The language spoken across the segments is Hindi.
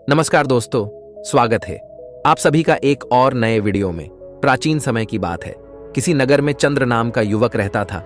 नमस्कार दोस्तों, स्वागत है आप सभी का एक और नए वीडियो में। प्राचीन समय की बात है। किसी नगर में चंद्र नाम का युवक रहता था।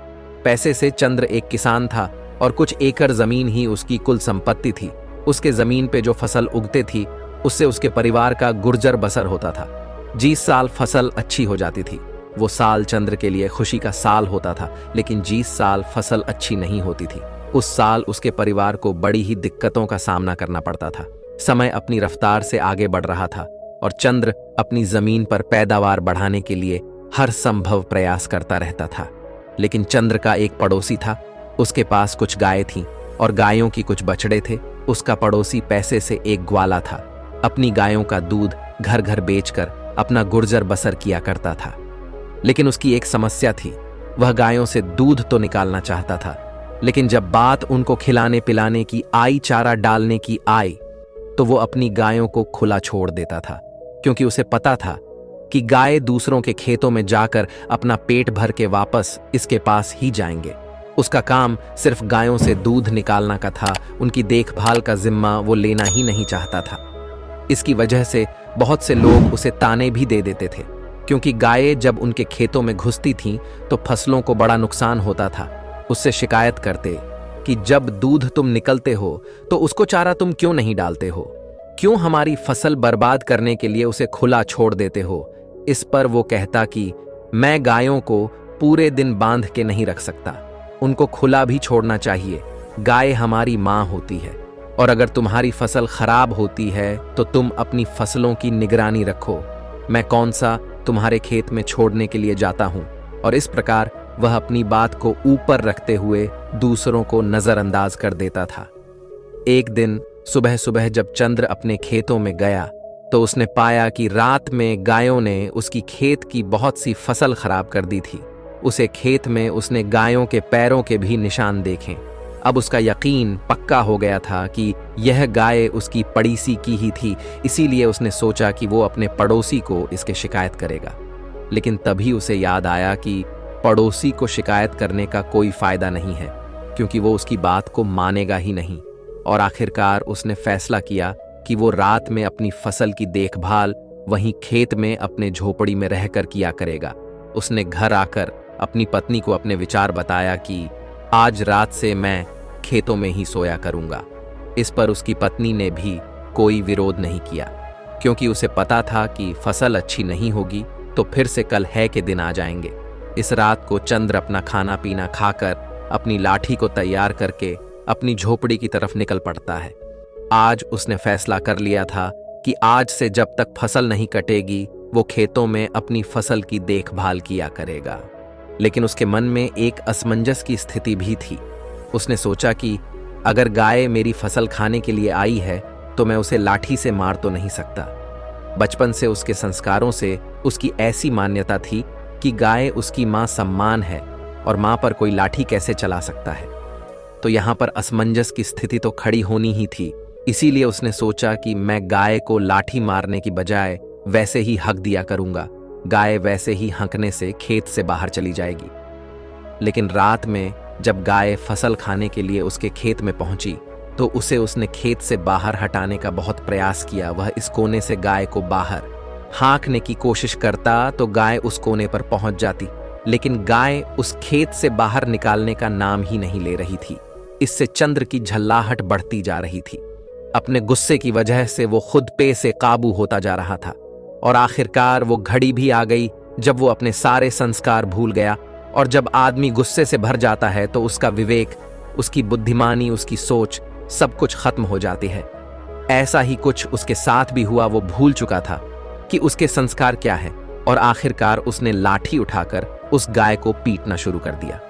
पैसे से चंद्र एक किसान था और कुछ एकड़ जमीन ही उसकी कुल संपत्ति थी। उसके जमीन पे जो फसल उगते थी उससे उसके परिवार का गुर्जर बसर होता था। जिस साल फसल अच्छी हो जाती थी वो साल चंद्र के लिए खुशी का साल होता था, लेकिन जिस साल फसल अच्छी नहीं होती थी उस साल उसके परिवार को बड़ी ही दिक्कतों का सामना करना पड़ता था। समय अपनी रफ्तार से आगे बढ़ रहा था और चंद्र अपनी जमीन पर पैदावार बढ़ाने के लिए हर संभव प्रयास करता रहता था। लेकिन चंद्र का एक पड़ोसी था। उसके पास कुछ गायें थीं और गायों की कुछ बछड़े थे। उसका पड़ोसी पैसे से एक ग्वाला था। अपनी गायों का दूध घर घर बेचकर अपना गुर्जर बसर किया करता था। लेकिन उसकी एक समस्या थी। वह गायों से दूध तो निकालना चाहता था, लेकिन जब बात उनको खिलाने पिलाने की आई, चारा डालने की आई, तो वो अपनी गायों को खुला छोड़ देता था, क्योंकि उसे पता था कि गाय दूसरों के खेतों में जाकर अपना पेट भर के वापस इसके पास ही जाएंगे। उसका काम सिर्फ गायों से दूध निकालना का था। उनकी देखभाल का जिम्मा वो लेना ही नहीं चाहता था। इसकी वजह से बहुत से लोग उसे ताने भी दे देते थे, क्योंकि गायें जब उनके खेतों में घुसती थीं तो फसलों को बड़ा नुकसान होता था। उससे शिकायत करते कि जब दूध तुम निकलते हो तो उसको चारा तुम क्यों नहीं डालते हो, क्यों हमारी फसल बर्बाद करने के लिए उसे खुला छोड़ देते हो। इस पर वो कहता कि मैं गायों को पूरे दिन बांध के नहीं रख सकता, उनको खुला भी छोड़ना चाहिए। गाय हमारी माँ होती है और अगर तुम्हारी फसल खराब होती है तो तुम अपनी फसलों की निगरानी रखो। मैं कौन सा तुम्हारे खेत में छोड़ने के लिए जाता हूँ। और इस प्रकार वह अपनी बात को ऊपर रखते हुए दूसरों को नजरअंदाज कर देता था। एक दिन सुबह सुबह जब चंद्र अपने खेतों में गया तो उसने पाया कि रात में गायों ने उसकी खेत की बहुत सी फसल खराब कर दी थी। उसे खेत में उसने गायों के पैरों के भी निशान देखे। अब उसका यकीन पक्का हो गया था कि यह गाय उसकी पड़ीसी की ही थी। इसीलिए उसने सोचा कि वो अपने पड़ोसी को इसके शिकायत करेगा। लेकिन तभी उसे याद आया कि पड़ोसी को शिकायत करने का कोई फायदा नहीं है, क्योंकि वो उसकी बात को मानेगा ही नहीं। और आखिरकार उसने फैसला किया कि वो रात में अपनी फसल की देखभाल वहीं खेत में अपने झोपड़ी में रहकर किया करेगा। उसने घर आकर अपनी पत्नी को अपने विचार बताया कि आज रात से मैं खेतों में ही सोया करूंगा। इस पर उसकी पत्नी ने भी कोई विरोध नहीं किया, क्योंकि उसे पता था कि फसल अच्छी नहीं होगी तो फिर से कल है के दिन आ जाएंगे। इस रात को चंद्र अपना खाना पीना खाकर अपनी लाठी को तैयार करके अपनी झोपड़ी की तरफ निकल पड़ता है। आज उसने फैसला कर लिया था कि आज से जब तक फसल नहीं कटेगी वो खेतों में अपनी फसल की देखभाल किया करेगा। लेकिन उसके मन में एक असमंजस की स्थिति भी थी। उसने सोचा कि अगर गाय मेरी फसल खाने के लिए आई है तो मैं उसे लाठी से मार तो नहीं सकता। बचपन से उसके संस्कारों से उसकी ऐसी मान्यता थी कि गाय उसकी माँ सम्मान है और माँ पर कोई लाठी कैसे चला सकता है। तो यहाँ पर असमंजस की स्थिति तो खड़ी होनी ही थी। इसीलिए उसने सोचा कि मैं गाय को लाठी मारने की बजाय वैसे ही हक दिया करूंगा। गाय वैसे ही हंकने से खेत से बाहर चली जाएगी। लेकिन रात में जब गाय फसल खाने के लिए उसके खेत में पहुंची तो उसे उसने खेत से बाहर हटाने का बहुत प्रयास किया। वह इस कोने से गाय को बाहर हाँकने की कोशिश करता तो गाय उस कोने पर पहुंच जाती, लेकिन गाय उस खेत से बाहर निकालने का नाम ही नहीं ले रही थी। इससे चंद्र की झल्लाहट बढ़ती जा रही थी। अपने गुस्से की वजह से वो खुद पे से काबू होता जा रहा था और आखिरकार वो घड़ी भी आ गई जब वो अपने सारे संस्कार भूल गया। और जब आदमी गुस्से से भर जाता है तो उसका विवेक, उसकी बुद्धिमानी, उसकी सोच सब कुछ खत्म हो जाती है। ऐसा ही कुछ उसके साथ भी हुआ। वो भूल चुका था कि उसके संस्कार क्या है और आखिरकार उसने लाठी उठाकर उस गाय को पीटना शुरू कर दिया।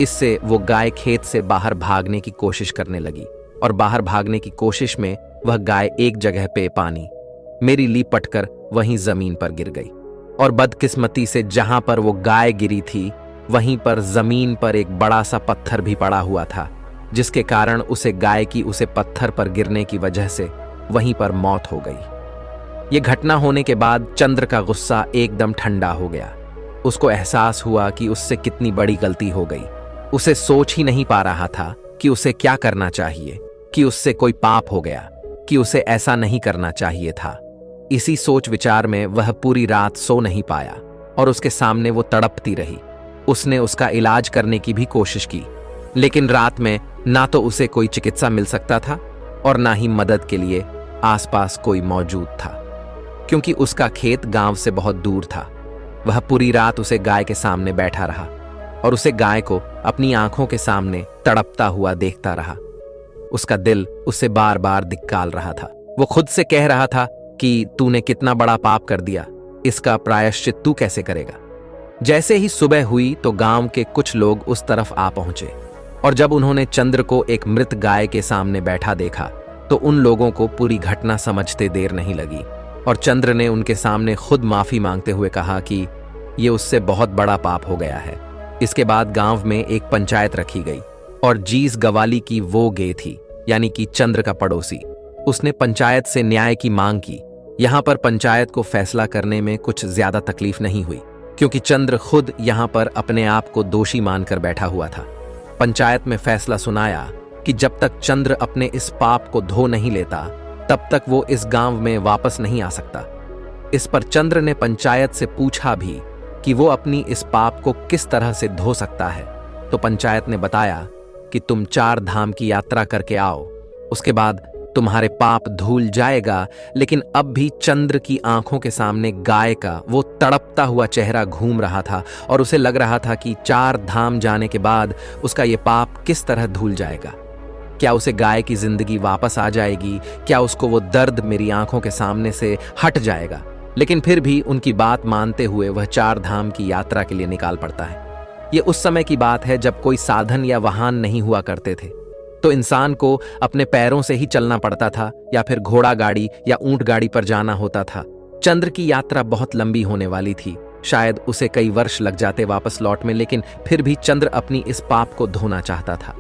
इससे वो गाय खेत से बाहर भागने की कोशिश करने लगी और बाहर भागने की कोशिश में वह गाय एक जगह पे पानी मेरी लिपट कर वहीं जमीन पर गिर गई। और बदकिस्मती से जहां पर वो गाय गिरी थी वहीं पर जमीन पर एक बड़ा सा पत्थर भी पड़ा हुआ था, जिसके कारण उसे गाय की उसे पत्थर पर गिरने की वजह से वहीं पर मौत हो गई। ये घटना होने के बाद चंद्र का गुस्सा एकदम ठंडा हो गया। उसको एहसास हुआ कि उससे कितनी बड़ी गलती हो गई। उसे सोच ही नहीं पा रहा था कि उसे क्या करना चाहिए। कि उससे कोई पाप हो गया, कि उसे ऐसा नहीं करना चाहिए था। इसी सोच विचार में वह पूरी रात सो नहीं पाया और उसके सामने वो तड़पती रही। उसने उसका इलाज करने की भी कोशिश की, लेकिन रात में ना तो उसे कोई चिकित्सा मिल सकता था और ना ही मदद के लिए आसपास कोई मौजूद था, क्योंकि उसका खेत गांव से बहुत दूर था। वह पूरी रात उसे गाय के सामने बैठा रहा और उसे गाय को अपनी आंखों के सामने तड़पता हुआ देखता रहा। उसका दिल उसे बार बार धिक्कार रहा था। वो खुद से कह रहा था कि तूने कितना बड़ा पाप कर दिया, इसका प्रायश्चित तू कैसे करेगा। जैसे ही सुबह हुई तो गांव के कुछ लोग उस तरफ आ पहुंचे और जब उन्होंने चंद्र को एक मृत गाय के सामने बैठा देखा तो उन लोगों को पूरी घटना समझते देर नहीं लगी और चंद्र ने उनके सामने खुद माफी मांगते हुए कहा कि ये उससे बहुत बड़ा पाप हो गया है। इसके बाद गांव में एक पंचायत रखी गई और जीस गवाली की वो गे थी, यानी कि चंद्र का पड़ोसी। उसने पंचायत से न्याय की मांग की। यहां पर पंचायत को फैसला करने में कुछ ज्यादा तकलीफ नहीं हुई, क्योंकि चंद्र खुद यहां पर अपने आप को दोषी मानकर बैठा हुआ था। पंचायत में फैसला सुनाया कि जब तक चंद्र अपने इस पाप को धो नहीं लेता तब तक वो इस गांव में वापस नहीं आ सकता। इस पर चंद्र ने पंचायत से पूछा भी कि वो अपनी इस पाप को किस तरह से धो सकता है, तो पंचायत ने बताया कि तुम 4 धाम की यात्रा करके आओ, उसके बाद तुम्हारे पाप धुल जाएगा। लेकिन अब भी चंद्र की आंखों के सामने गाय का वो तड़पता हुआ चेहरा घूम रहा था और उसे लग रहा था कि 4 धाम जाने के बाद उसका ये पाप किस तरह धुल जाएगा। क्या उसे गाय की जिंदगी वापस आ जाएगी? क्या उसको वो दर्द मेरी आंखों के सामने से हट जाएगा? लेकिन फिर भी उनकी बात मानते हुए वह 4 धाम की यात्रा के लिए निकाल पड़ता है। ये उस समय की बात है जब कोई साधन या वाहन नहीं हुआ करते थे, तो इंसान को अपने पैरों से ही चलना पड़ता था या फिर घोड़ा गाड़ी या ऊंट गाड़ी पर जाना होता था। चंद्र की यात्रा बहुत लंबी होने वाली थी, शायद उसे कई वर्ष लग जाते वापस लौट में, लेकिन फिर भी चंद्र अपनी इस पाप को धोना चाहता था।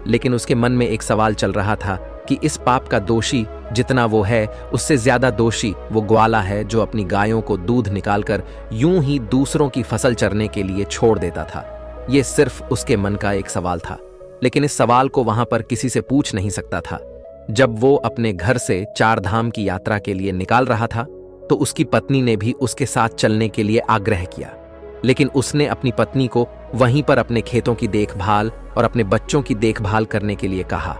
लेकिन उसके मन में एक सवाल चल रहा था कि इस पाप का दोषी जितना वो है, उससे ज्यादा दोषी वो ग्वाला है जो अपनी गायों को दूध निकालकर यूं ही दूसरों की फसल चरने के लिए छोड़ देता था। ये सिर्फ उसके मन का एक सवाल था, लेकिन इस सवाल को वहां पर किसी से पूछ नहीं सकता था। जब वो अपने घर से 4 धाम की यात्रा के लिए निकाल रहा था तो उसकी पत्नी ने भी उसके साथ चलने के लिए आग्रह किया, लेकिन उसने अपनी पत्नी को वहीं पर अपने खेतों की देखभाल और अपने बच्चों की देखभाल करने के लिए कहा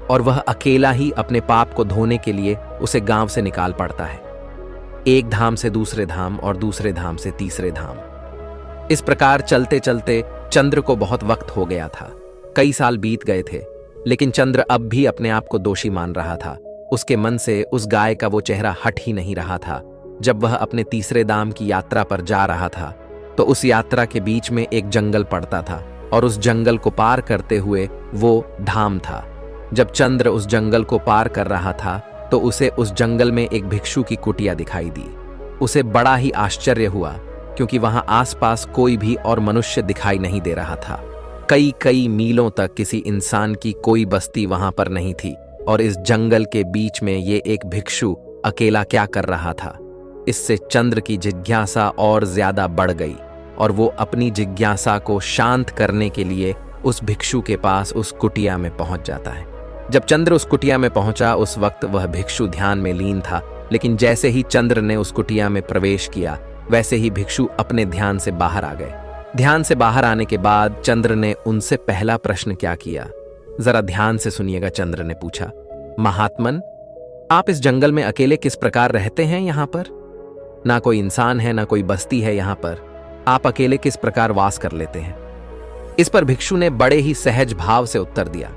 और वह अकेला ही अपने पाप को धोने के लिए उसे गांव से निकाल पड़ता है, एक धाम से दूसरे धाम और दूसरे धाम से तीसरे धाम। इस प्रकार चलते चलते चंद्र को बहुत वक्त हो गया था। कई साल बीत गए थे, लेकिन चंद्र अब भी अपने आप को दोषी मान रहा था। उसके मन से उस गाय का वो चेहरा हट ही नहीं रहा था। जब वह अपने तीसरे धाम की यात्रा पर जा रहा था तो उस यात्रा के बीच में एक जंगल पड़ता था और उस जंगल को पार करते हुए वो धाम था। जब चंद्र उस जंगल को पार कर रहा था तो उसे उस जंगल में एक भिक्षु की कुटिया दिखाई दी। उसे बड़ा ही आश्चर्य हुआ, क्योंकि वहां आसपास कोई भी और मनुष्य दिखाई नहीं दे रहा था। कई कई मीलों तक किसी इंसान की कोई बस्ती वहां पर नहीं थी और इस जंगल के बीच में ये एक भिक्षु अकेला क्या कर रहा था। इससे चंद्र की जिज्ञासा और ज्यादा बढ़ गई और वो अपनी जिज्ञासा को शांत करने के लिए उस भिक्षु के पास उस कुटिया में पहुंच जाता है। जब चंद्र उस कुटिया में पहुंचा उस वक्त वह भिक्षु ध्यान में लीन था, लेकिन जैसे ही चंद्र ने उस कुटिया में प्रवेश किया वैसे ही भिक्षु अपने ध्यान से बाहर आ गए। ध्यान से बाहर आने के बाद चंद्र ने उनसे पहला प्रश्न क्या किया, जरा ध्यान से सुनिएगा। चंद्र ने पूछा, महात्मन, आप इस जंगल में अकेले किस प्रकार रहते हैं? यहाँ पर ना कोई इंसान है, ना कोई बस्ती है, यहाँ पर आप अकेले किस प्रकार वास कर लेते हैं? इस पर भिक्षु ने बड़े ही सहज भाव से उत्तर दिया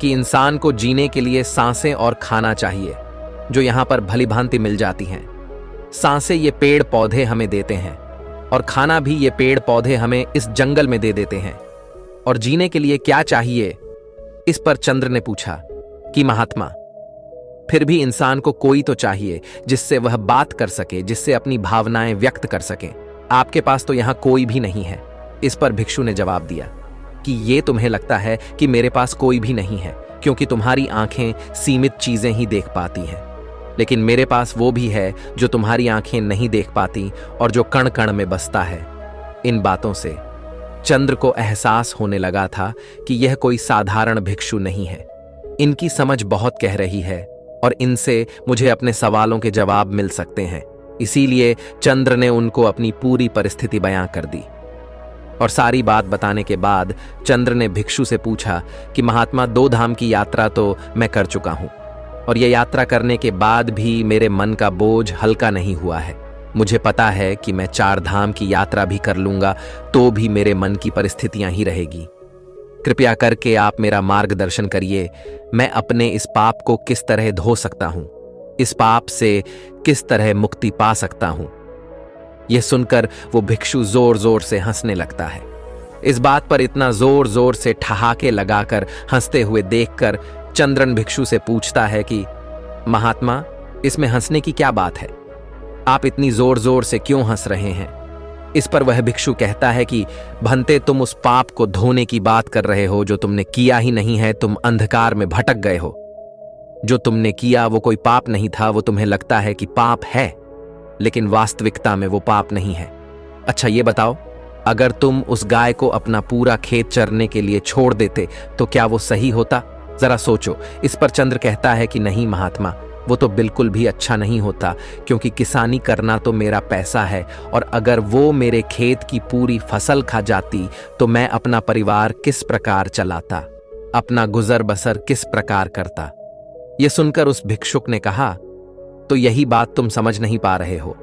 कि इंसान को जीने के लिए सांसें और खाना चाहिए, जो यहाँ पर भली भांति मिल जाती हैं। सांसें ये पेड़ पौधे हमें देते हैं और खाना भी ये पेड़ पौधे हमें इस जंगल में दे देते हैं। और जीने के लिए क्या चाहिए? इस पर चंद्र ने पूछा कि महात्मा, फिर भी इंसान को कोई तो चाहिए जिससे वह बात कर सके, जिससे अपनी भावनाएं व्यक्त कर सके। आपके पास तो यहाँ कोई भी नहीं है। इस पर भिक्षु ने जवाब दिया कि ये तुम्हें लगता है कि मेरे पास कोई भी नहीं है, क्योंकि तुम्हारी आंखें सीमित चीजें ही देख पाती हैं, लेकिन मेरे पास वो भी है जो तुम्हारी आंखें नहीं देख पाती और जो कण कण में बसता है। इन बातों से चंद्र को एहसास होने लगा था कि यह कोई साधारण भिक्षु नहीं है। इनकी समझ बहुत कह रही है और इनसे मुझे अपने सवालों के जवाब मिल सकते हैं। इसीलिए चंद्र ने उनको अपनी पूरी परिस्थिति बयां कर दी। और सारी बात बताने के बाद चंद्र ने भिक्षु से पूछा कि महात्मा, 2 धाम की यात्रा तो मैं कर चुका हूं और यह यात्रा करने के बाद भी मेरे मन का बोझ हल्का नहीं हुआ है। मुझे पता है कि मैं 4 धाम की यात्रा भी कर लूंगा तो भी मेरे मन की परिस्थितियां ही रहेगी। कृपया करके आप मेरा मार्गदर्शन करिए। मैं अपने इस पाप को किस तरह धो सकता हूं, इस पाप से किस तरह मुक्ति पा सकता हूं। यह सुनकर वो भिक्षु जोर जोर से हंसने लगता है। इस बात पर इतना जोर जोर से ठहाके लगाकर हंसते हुए देखकर चंद्रन भिक्षु से पूछता है कि महात्मा, इसमें हंसने की क्या बात है? आप इतनी जोर जोर से क्यों हंस रहे हैं? इस पर वह भिक्षु कहता है कि भंते, तुम उस पाप को धोने की बात कर रहे हो जो तुमने किया ही नहीं है। तुम अंधकार में भटक गए हो। जो तुमने किया वो कोई पाप नहीं था, वो तुम्हें लगता है कि पाप है, लेकिन वास्तविकता में वो पाप नहीं है। अच्छा ये बताओ, अगर तुम उस गाय को अपना पूरा खेत चरने के लिए छोड़ देते तो क्या वो सही होता? जरा सोचो। इस पर चंद्र कहता है कि नहीं महात्मा, वो तो बिल्कुल भी अच्छा नहीं होता, क्योंकि किसानी करना तो मेरा पैसा है और अगर वो मेरे खेत की पूरी फसल खा जाती तो मैं अपना परिवार किस प्रकार चलाता, अपना गुजर बसर किस प्रकार करता। यह सुनकर उस भिक्षुक ने कहा, तो यही बात तुम समझ नहीं पा रहे हो।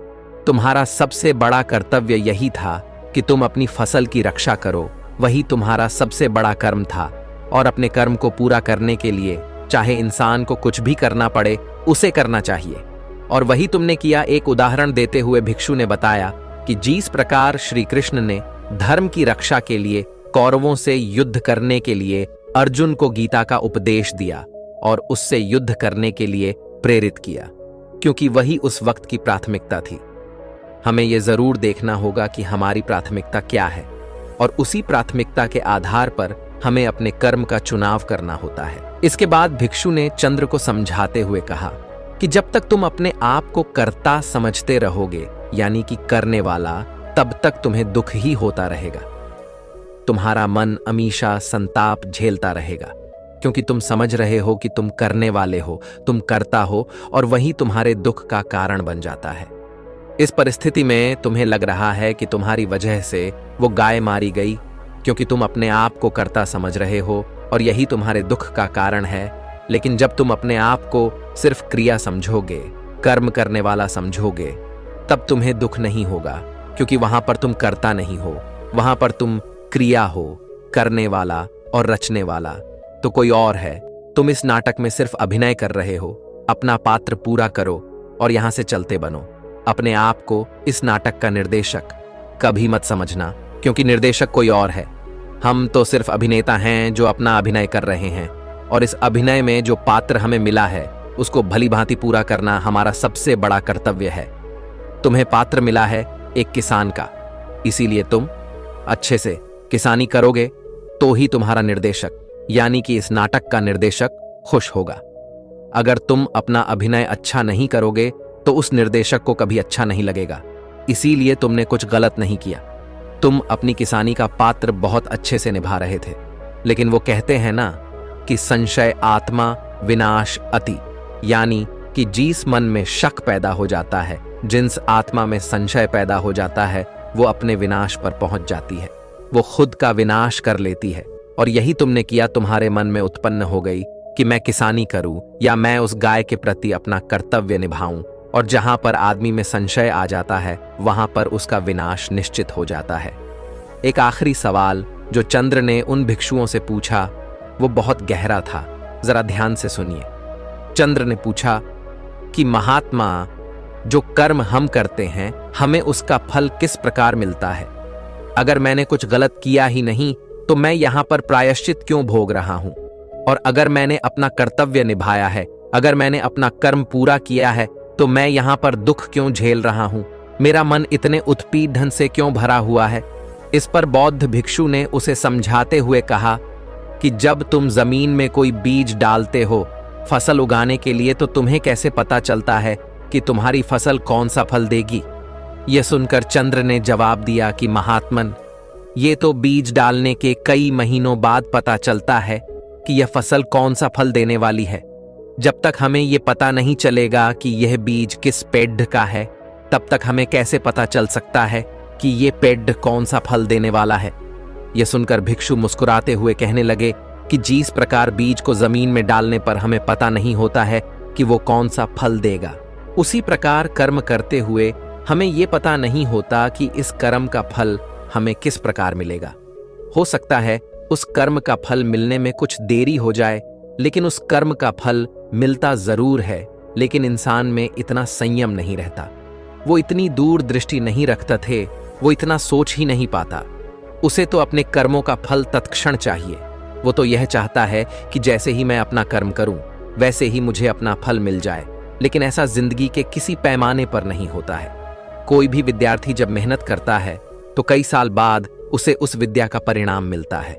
तुम्हारा सबसे बड़ा कर्तव्य यही था कि तुम अपनी फसल की रक्षा करो। वही तुम्हारा सबसे बड़ा कर्म था और अपने कर्म को पूरा करने के लिए चाहे इंसान को कुछ भी करना पड़े, उसे करना चाहिए। और वही तुमने किया। एक उदाहरण देते हुए भिक्षु ने बताया कि जिस प्रकार श्री कृष्ण ने धर्म की रक्षा के लिए कौरवों से युद्ध करने के लिए अर्जुन को गीता का उपदेश दिया और उससे युद्ध करने के लिए प्रेरित किया, क्योंकि वही उस वक्त की प्राथमिकता थी। हमें यह जरूर देखना होगा कि हमारी प्राथमिकता क्या है और उसी प्राथमिकता के आधार पर हमें अपने कर्म का चुनाव करना होता है। इसके बाद भिक्षु ने चंद्र को समझाते हुए कहा कि जब तक तुम अपने आप को कर्ता समझते रहोगे, यानी कि करने वाला, तब तक तुम्हें दुख ही होता रहेगा। तुम्हारा मन हमेशा संताप झेलता रहेगा, क्योंकि तुम समझ रहे हो कि तुम करने वाले हो, तुम करता हो, और वही तुम्हारे दुख का कारण बन जाता है। इस परिस्थिति में तुम्हें लग रहा है कि तुम्हारी वजह से वो गाय मारी गई, क्योंकि तुम अपने आप को कर्ता समझ रहे हो और यही तुम्हारे दुख का कारण है। लेकिन जब तुम अपने आप को सिर्फ क्रिया समझोगे, कर्म करने वाला समझोगे, तब तुम्हें दुख नहीं होगा, क्योंकि वहां पर तुम कर्ता नहीं हो, वहां पर तुम क्रिया हो, करने वाला और रचने वाला तो कोई और है। तुम इस नाटक में सिर्फ अभिनय कर रहे हो। अपना पात्र पूरा करो और यहां से चलते बनो। अपने आप को इस नाटक का निर्देशक कभी मत समझना, क्योंकि निर्देशक कोई और है। हम तो सिर्फ अभिनेता हैं जो अपना अभिनय कर रहे हैं, और इस अभिनय में जो पात्र हमें मिला है उसको भली भांति पूरा करना हमारा सबसे बड़ा कर्तव्य है। तुम्हें पात्र मिला है एक किसान का, इसीलिए तुम अच्छे से किसानी करोगे तो ही तुम्हारा निर्देशक, यानी कि इस नाटक का निर्देशक, खुश होगा। अगर तुम अपना अभिनय अच्छा नहीं करोगे तो उस निर्देशक को कभी अच्छा नहीं लगेगा। इसीलिए तुमने कुछ गलत नहीं किया। तुम अपनी किसानी का पात्र बहुत अच्छे से निभा रहे थे, लेकिन वो कहते हैं ना कि संशय आत्मा विनाश अति, यानी कि जिस मन में शक पैदा हो जाता है, जिस आत्मा में संशय पैदा हो जाता है, वो अपने विनाश पर पहुंच जाती है, वो खुद का विनाश कर लेती है। और यही तुमने किया। तुम्हारे मन में उत्पन्न हो गई कि मैं किसानी करूं या मैं उस गाय के प्रति अपना कर्तव्य निभाऊं, और जहां पर आदमी में संशय आ जाता है वहां पर उसका विनाश निश्चित हो जाता है। एक आखिरी सवाल जो चंद्र ने उन भिक्षुओं से पूछा वो बहुत गहरा था। जरा ध्यान से सुनिए। चंद्र ने पूछा कि महात्मा, जो कर्म हम करते हैं हमें उसका फल किस प्रकार मिलता है? अगर मैंने कुछ गलत किया ही नहीं तो मैं यहां पर प्रायश्चित क्यों भोग रहा हूं? और अगर मैंने अपना कर्तव्य निभाया है, अगर मैंने अपना कर्म पूरा किया है, तो मैं यहां पर दुख क्यों झेल रहा हूं? मेरा मन इतने उत्पीड़न से क्यों भरा हुआ है? इस पर बौद्ध भिक्षु ने उसे समझाते हुए कहा कि जब तुम जमीन में कोई बीज डालते हो फसल उगाने के लिए, तो तुम्हें कैसे पता चलता है कि तुम्हारी फसल कौन सा फल देगी? यह सुनकर चंद्र ने जवाब दिया कि महात्मन, ये तो बीज डालने के कई महीनों बाद पता चलता है कि यह फसल कौन सा फल देने वाली है। जब तक हमें यह पता नहीं चलेगा कि यह बीज किस पेड़ का है, तब तक हमें कैसे पता चल सकता है कि यह पेड़ कौन सा फल देने वाला है। यह सुनकर भिक्षु मुस्कुराते हुए कहने लगे कि जिस प्रकार बीज को जमीन में डालने पर हमें पता नहीं होता है कि वो कौन सा फल देगा, उसी प्रकार कर्म करते हुए हमें यह पता नहीं होता कि इस कर्म का फल हमें किस प्रकार मिलेगा। हो सकता है उस कर्म का फल मिलने में कुछ देरी हो जाए, लेकिन उस कर्म का फल मिलता जरूर है। लेकिन इंसान में इतना संयम नहीं रहता, वो इतनी दूर दृष्टि नहीं रखते थे, वो इतना सोच ही नहीं पाता। उसे तो अपने कर्मों का फल तत्क्षण चाहिए। वो तो यह चाहता है कि जैसे ही मैं अपना कर्म करूं वैसे ही मुझे अपना फल मिल जाए। लेकिन ऐसा जिंदगी के किसी पैमाने पर नहीं होता है। कोई भी विद्यार्थी जब मेहनत करता है तो कई साल बाद उसे उस विद्या का परिणाम मिलता है।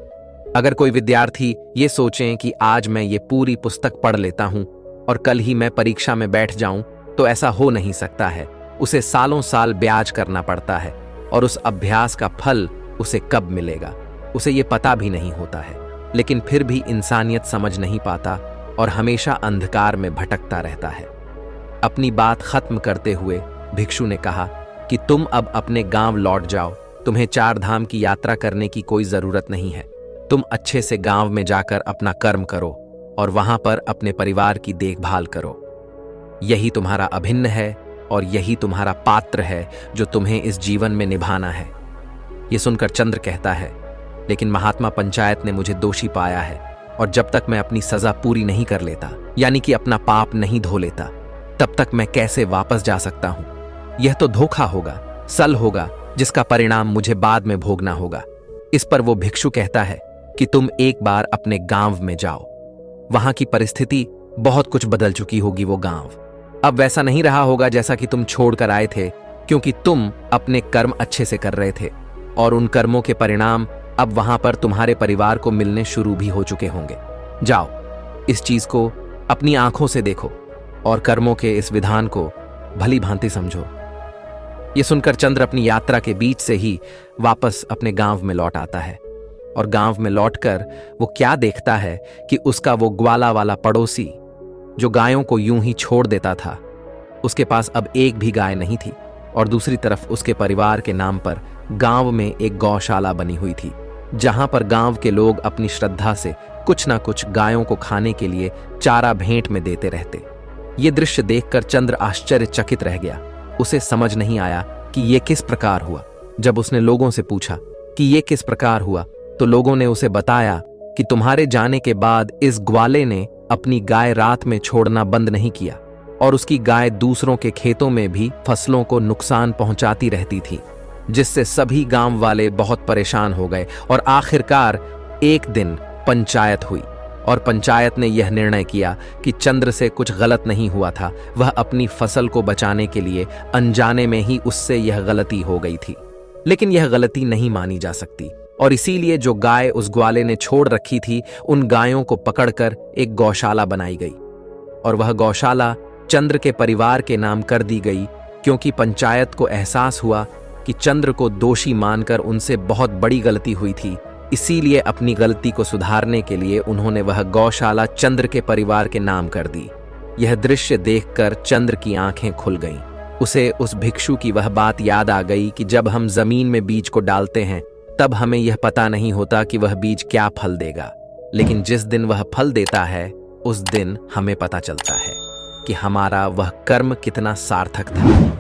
अगर कोई विद्यार्थी ये सोचें कि आज मैं ये पूरी पुस्तक पढ़ लेता हूं और कल ही मैं परीक्षा में बैठ जाऊं, तो ऐसा हो नहीं सकता है। उसे सालों साल ब्याज करना पड़ता है और उस अभ्यास का फल उसे कब मिलेगा उसे ये पता भी नहीं होता है। लेकिन फिर भी इंसानियत समझ नहीं पाता और हमेशा अंधकार में भटकता रहता है। अपनी बात खत्म करते हुए भिक्षु ने कहा कि तुम अब अपने गांव लौट जाओ। तुम्हें 4 धाम की यात्रा करने की कोई जरूरत नहीं है। तुम अच्छे से गांव में जाकर अपना कर्म करो और वहां पर अपने परिवार की देखभाल करो। यही तुम्हारा अभिन्न है और यही तुम्हारा पात्र है जो तुम्हें इस जीवन में निभाना है। यह सुनकर चंद्र कहता है, लेकिन महात्मा पंचायत ने मुझे दोषी पाया है और जब तक मैं अपनी सजा पूरी नहीं कर लेता, यानी कि अपना पाप नहीं धो लेता, तब तक मैं कैसे वापस जा सकता हूं। यह तो धोखा होगा, सल होगा, जिसका परिणाम मुझे बाद में भोगना होगा। इस पर वो भिक्षु कहता है कि तुम एक बार अपने गांव में जाओ। वहां की परिस्थिति बहुत कुछ बदल चुकी होगी। वो गांव अब वैसा नहीं रहा होगा जैसा कि तुम छोड़कर आए थे, क्योंकि तुम अपने कर्म अच्छे से कर रहे थे और उन कर्मों के परिणाम अब वहां पर तुम्हारे परिवार को मिलने शुरू भी हो चुके होंगे। जाओ, इस चीज को अपनी आंखों से देखो और कर्मों के इस विधान को भली भांति समझो। यह सुनकर चंद्र अपनी यात्रा के बीच से ही वापस अपने गांव में लौट आता है और गांव में लौटकर वो क्या देखता है कि उसका वो ग्वाला वाला पड़ोसी जो गायों को यूं ही छोड़ देता था, उसके पास अब एक भी गाय नहीं थी और दूसरी तरफ उसके परिवार के नाम पर गांव में एक गौशाला बनी हुई थी, जहां पर गांव के लोग अपनी श्रद्धा से कुछ ना कुछ गायों को खाने के लिए चारा भेंट में देते रहते। ये दृश्य देखकर चंद्र आश्चर्यचकित रह गया। उसे समझ नहीं आया कि ये किस प्रकार हुआ। जब उसने लोगों से पूछा कि ये किस प्रकार हुआ, तो लोगों ने उसे बताया कि तुम्हारे जाने के बाद इस ग्वाले ने अपनी गाय रात में छोड़ना बंद नहीं किया और उसकी गाय दूसरों के खेतों में भी फसलों को नुकसान पहुंचाती रहती थी, जिससे सभी गांव वाले बहुत परेशान हो गए। और आखिरकार एक दिन पंचायत हुई और पंचायत ने यह निर्णय किया कि चंद्र से कुछ गलत नहीं हुआ था। वह अपनी फसल को बचाने के लिए अनजाने में ही उससे यह गलती हो गई थी, लेकिन यह गलती नहीं मानी जा सकती और इसीलिए जो गाय उस ग्वाले ने छोड़ रखी थी, उन गायों को पकड़कर एक गौशाला बनाई गई और वह गौशाला चंद्र के परिवार के नाम कर दी गई, क्योंकि पंचायत को एहसास हुआ कि चंद्र को दोषी मानकर उनसे बहुत बड़ी गलती हुई थी। इसीलिए अपनी गलती को सुधारने के लिए उन्होंने वह गौशाला चंद्र के परिवार के नाम कर दी। यह दृश्य देखकर चंद्र की आंखें खुल गईं। उसे उस भिक्षु की वह बात याद आ गई कि जब हम जमीन में बीज को डालते हैं तब हमें यह पता नहीं होता कि वह बीज क्या फल देगा, लेकिन जिस दिन वह फल देता है उस दिन हमें पता चलता है कि हमारा वह कर्म कितना सार्थक था।